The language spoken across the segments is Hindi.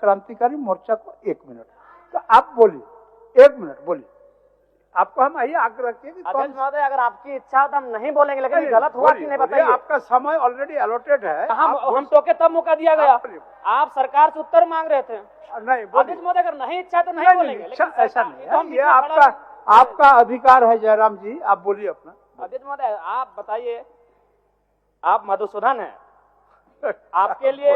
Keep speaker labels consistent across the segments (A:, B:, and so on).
A: क्रांतिकारी मोर्चा को 1 मिनट। तो आप बोलिए, 1 मिनट बोलिए। आपको हम यही आग्रह किए कि
B: अध्यक्ष महोदय, अगर आपकी इच्छा हो तो हम नहीं बोलेंगे, लेकिन गलत हुआ कि नहीं बताइए।
A: आपका समय ऑलरेडी अलॉटेड है।
B: हम टोके तब मौका दिया गया, आप सरकार से उत्तर मांग रहे थे।
A: नहीं
B: अध्यक्ष महोदय, अगर नहीं इच्छा तो नहीं बोलेंगे, लेकिन
A: ऐसा नहीं है, ये आपका अधिकार है। जयराम जी आप बोलिए अपना।
B: अध्यक्ष महोदय आप बताइए, आप मधुसूदन हैं, आपके लिए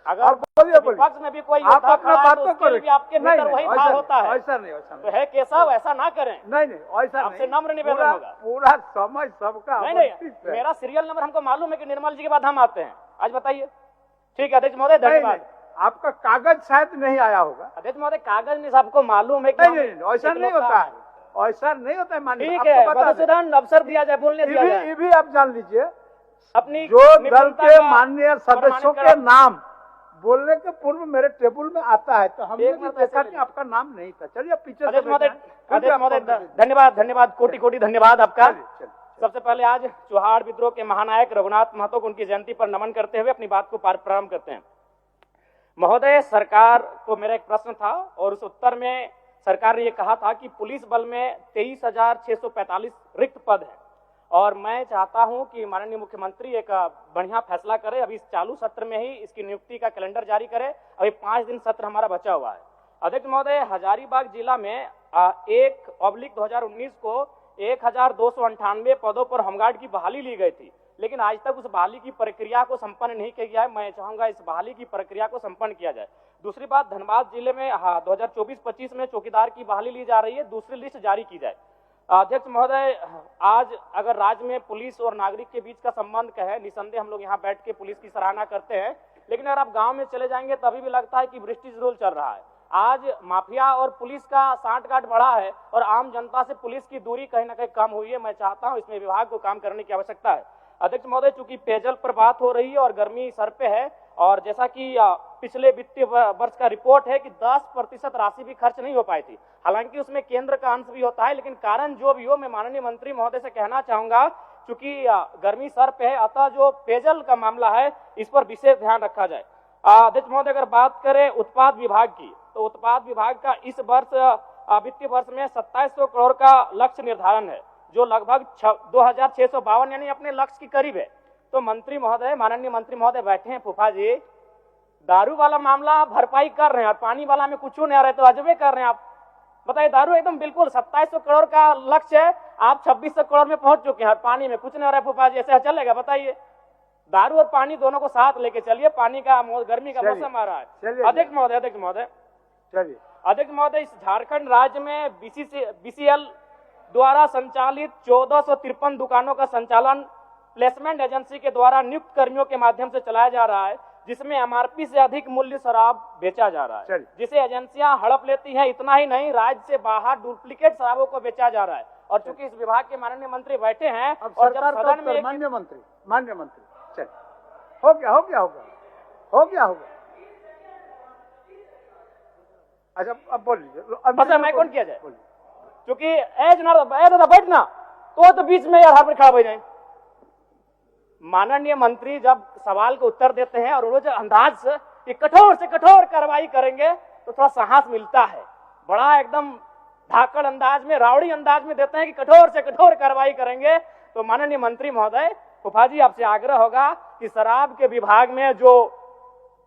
B: अगर विपक्ष में भी कोई योद्धा खड़ा है तो उसके लिए भी आपके भीतर वही भाव होता है।
A: ऐसा नहीं,
B: तो है केशव, ऐसा ना करें।
A: नहीं ऐसा
B: आपसे नम्र निवेदन होगा।
A: पूरा समय सबका
B: नहीं, मेरा सीरियल नंबर हमको मालूम है कि निर्मल जी के बाद हम आते हैं। आज बताइए। ठीक है अध्यक्ष महोदय, धन्यवाद।
A: आपका कागज शायद नहीं आया होगा।
B: अध्यक्ष महोदय कागज नहीं, आपको मालूम है कि
A: नहीं ऐसा नहीं होता है, ऐसा नहीं होता है। माननीय
B: ठीक है, मधुसूदन अवसर दिया जाए, बोलने दिया जाए।
A: ये भी आप जान लीजिए,
B: अपनी
A: जो दल के माननीय सदस्यों के नाम बोलने के पूर्व मेरे टेबल में आता है, तो हमने भी देखा कि आपका नाम नहीं था। चलिए पीछे से
B: धन्यवाद, कोटि कोटि धन्यवाद आपका। सबसे पहले आज चौहाड़ विद्रोह के महानायक रघुनाथ महतो को उनकी जयंती पर नमन करते हुए अपनी बात को प्रारंभ करते हैं। महोदय, सरकार को मेरा एक प्रश्न था और उस उत्तर में सरकार ने यह कहा था कि पुलिस बल में 23,645 रिक्त पद है और मैं चाहता हूं कि माननीय मुख्यमंत्री एक बढ़िया फैसला करे। अभी इस चालू सत्र में ही इसकी नियुक्ति का कैलेंडर जारी करे। अभी 5 दिन सत्र हमारा बचा हुआ है। अध्यक्ष महोदय, हजारीबाग जिला में 1/2019 को 1,298 पदों पर होमगार्ड की बहाली ली गई थी, लेकिन आज तक उस बहाली की प्रक्रिया को संपन्न नहीं किया गया है। मैं चाहूंगा इस बहाली की प्रक्रिया को संपन्न किया जाए। दूसरी बात, धनबाद जिले में 2024-25 में चौकीदार की बहाली ली जा रही है, दूसरी लिस्ट जारी की जाए। अध्यक्ष महोदय, आज अगर राज्य में पुलिस और नागरिक के बीच का संबंध कहे, निसंदेह हम लोग यहाँ बैठ के पुलिस की सराहना करते हैं, लेकिन अगर आप गांव में चले जाएंगे तभी भी लगता है कि ब्रिटिश रूल चल रहा है। आज माफिया और पुलिस का सांठ-गांठ बढ़ा है और आम जनता से पुलिस की दूरी कहीं ना कहीं कम हुई है। मैं चाहता हूं इसमें विभाग को काम करने की आवश्यकता है। अध्यक्ष महोदय, चूंकि पेयजल पर बात हो रही है और गर्मी सर पे है, और जैसा कि पिछले वित्तीय वर्ष का रिपोर्ट है कि 10% राशि भी खर्च नहीं हो पाई थी। हालांकि उसमें केंद्र का अंश भी होता है, लेकिन कारण जो भी हो, मैं माननीय मंत्री महोदय से कहना चाहूंगा, चूंकि गर्मी सर पे है, अतः जो पेयजल का मामला है इस पर विशेष ध्यान रखा जाए। अध्यक्ष महोदय, अगर बात करें उत्पाद विभाग की, तो उत्पाद विभाग का इस वर्ष वित्तीय वर्ष में 2700 करोड़ का लक्ष्य निर्धारण है, जो लगभग 2652 यानी अपने लक्ष्य के करीब है। तो मंत्री महोदय, माननीय मंत्री महोदय बैठे हैं, फूफा जी, दारू वाला मामला भरपाई कर रहे हैं और पानी वाला में कुछ नहीं आ रहा है, तो अजबे कर रहे हैं आप। बताइए, दारू एकदम बिल्कुल 2700 करोड़ का लक्ष्य है, आप 2600 करोड़ में पहुंच चुके हैं और पानी में कुछ नहीं आ रहा है। फूफा जी, ऐसे चलेगा? बताइए। दारू और पानी दोनों को साथ लेके चलिए, पानी का गर्मी का मौसम आ रहा है। अध्यक्ष महोदय, इस झारखंड राज्य में BCL द्वारा संचालित 1453 दुकानों का संचालन प्लेसमेंट एजेंसी के द्वारा नियुक्त कर्मियों के माध्यम से चलाया जा रहा है, जिसमें MRP से अधिक मूल्य शराब बेचा जा रहा है, जिसे एजेंसियां हड़प लेती हैं। इतना ही नहीं, राज्य से बाहर डुप्लीकेट शराबों को बेचा जा रहा है। और चूंकि इस विभाग के माननीय मंत्री बैठे हैं और जब सदन में
A: माननीय मंत्री चल हो गया। अच्छा, अब बोल लीजिए।
B: मैं कौन किया जाए? क्योंकि दादा बैठना तो बीच में यार पर खड़ा हो जाए। माननीय मंत्री जब सवाल को उत्तर देते हैं और वो जो अंदाज से कठोर से कठोर कार्रवाई करेंगे तो थोड़ा साहस मिलता है। बड़ा एकदम धाकड़ अंदाज में, रावड़ी अंदाज में देते हैं कि कठोर से कठोर कार्रवाई करेंगे। तो माननीय मंत्री महोदय, फूफा जी, आपसे आग्रह होगा कि शराब के विभाग में जो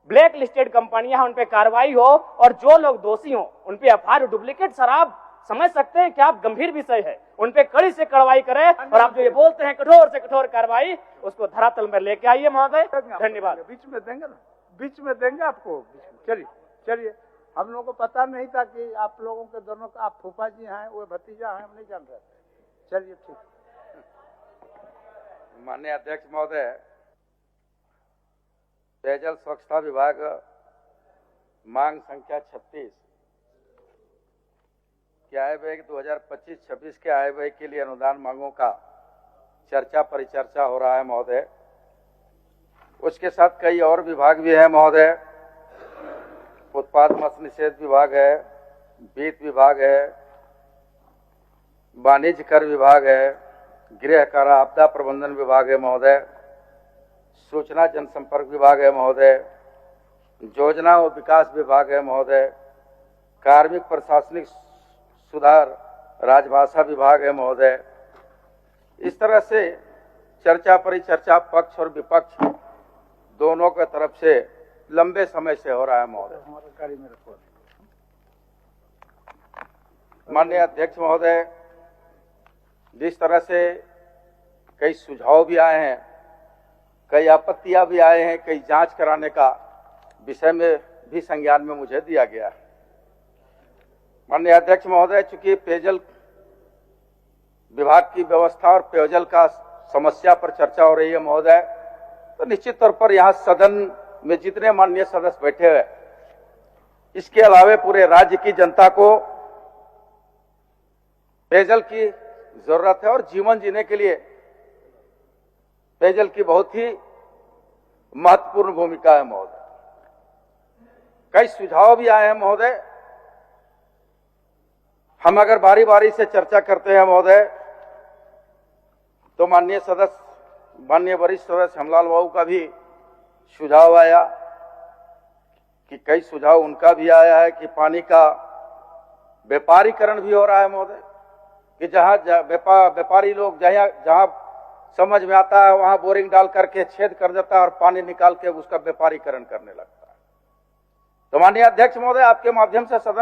B: ब्लैक लिस्टेड कंपनियां उन पे कार्रवाई हो और जो लोग दोषी हो उन पे FIR। डुप्लीकेट शराब समझ सकते हैं क्या आप, गंभीर विषय है, उन पे कड़ी से कार्रवाई करें। और आप जो ये बोलते हैं कठोर से कठोर कार्रवाई, उसको धरातल में लेके आइए महोदय। धन्यवाद।
A: बीच में देंगे ना, बीच में देंगे आपको। चलिए, हम लोगों को पता नहीं था कि आप लोगों के दोनों, आप फूफा जी हैं, वो भतीजा हैं, हम नहीं जान रहे थे। चलिए, ठीक।
C: माननीय अध्यक्ष महोदय, पेयजल स्वच्छता विभाग मांग संख्या 36 के आय व्यय 2025-26 के आय व्यय के लिए अनुदान मांगों का चर्चा परिचर्चा हो रहा है महोदय। उसके साथ कई और विभाग भी हैं महोदय। उत्पाद मत्स्य निषेध विभाग है, वित्त विभाग है, वाणिज्य कर विभाग है, गृह कारा आपदा प्रबंधन विभाग है महोदय, सूचना जनसंपर्क विभाग है महोदय, योजना और विकास विभाग है महोदय, कार्मिक प्रशासनिक सुधार राजभाषा विभाग है महोदय। इस तरह से चर्चा परिचर्चा पक्ष और विपक्ष दोनों के तरफ से लंबे समय से हो रहा है महोदय।
A: हमारे गाड़ी में रखो।
C: माननीय अध्यक्ष महोदय, जिस तरह से कई सुझाव भी आए हैं, कई आपत्तियां भी आए हैं, कई जांच कराने का विषय में भी संज्ञान में मुझे दिया गया है। माननीय अध्यक्ष महोदय, चूंकि पेयजल विभाग की व्यवस्था और पेयजल का समस्या पर चर्चा हो रही है महोदय, तो निश्चित तौर पर यहाँ सदन में जितने माननीय सदस्य बैठे हुए, इसके अलावे पूरे राज्य की जनता को पेयजल की जरूरत है और जीवन जीने के लिए पेयजल की बहुत ही महत्वपूर्ण भूमिका है महोदय। कई सुझाव भी आए हैं महोदय। हम अगर बारी बारी से चर्चा करते हैं महोदय, तो माननीय वरिष्ठ सदस्य हेमलाल बाबू का भी सुझाव आया कि कई सुझाव उनका भी आया है कि पानी का व्यापारीकरण भी हो रहा है महोदय, कि जहां व्यापारी लोग जहां समझ में आता है वहां बोरिंग डाल करके छेद कर देता है और पानी निकाल के उसका व्यापारीकरण करने लगता है। तो माननीय अध्यक्ष महोदय, आपके माध्यम से सदन